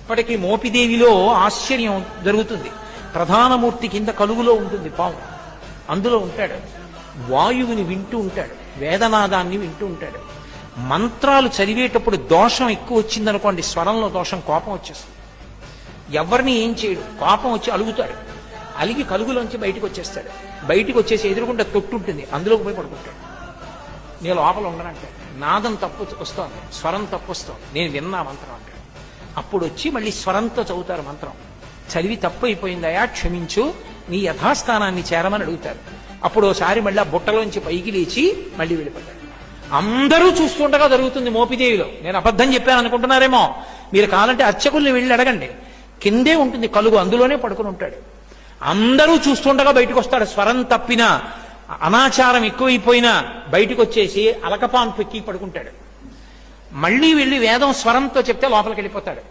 ఇప్పటికీ మోపిదేవిలో ఆశ్చర్యం జరుగుతుంది. ప్రధానమూర్తి కింద కలుగులో ఉంటుంది పాము, అందులో ఉంటాడు. వాయువుని వింటూ ఉంటాడు, వేదనాదాన్ని వింటూ ఉంటాడు. మంత్రాలు చదివేటప్పుడు దోషం ఎక్కువ వచ్చిందనుకోండి, స్వరంలో దోషం, కోపం వచ్చేస్తుంది. ఎవరిని ఏం చేయడు, కోపం వచ్చి అలుగుతాడు. అలిగి కలుగులోంచి బయటికి వచ్చేస్తాడు. బయటికి వచ్చేసి ఎదురుకుంటే తొట్టు ఉంటుంది, అందులోకి పోయి పడుకుంటాడు. నేను లోపల ఉండనంటాడు. నాదం తప్పు వస్తోంది, స్వరం తప్పు వస్తోంది, నేను విన్నా మంత్రం అంటాడు. అప్పుడు వచ్చి మళ్ళీ స్వరంతో చదువుతారు మంత్రం. చదివి తప్పు అయిపోయిందయా, క్షమించు, నీ యథాస్థానాన్ని చేరమని అడుగుతారు. అప్పుడు ఒకసారి మళ్ళీ ఆ బుట్టలోంచి పైకి లేచి మళ్ళీ వెళ్ళిపోతాడు. అందరూ చూస్తుండగా జరుగుతుంది మోపిదేవిలో. నేను అబద్ధం చెప్పాను అనుకుంటున్నారేమో, మీరు కావాలంటే అర్చకుల్ని వెళ్ళి అడగండి. కిందే ఉంటుంది కలుగు, అందులోనే పడుకుని ఉంటాడు. అందరూ చూస్తుండగా బయటకు వస్తాడు. స్వరం తప్పినా, అనాచారం ఎక్కువైపోయినా బయటకు వచ్చేసి అలకపాన్ పెక్కి పడుకుంటాడు. మళ్ళీ వెళ్ళి వేదం స్వరంతో చెప్తే లోపలికి వెళ్ళిపోతాడు.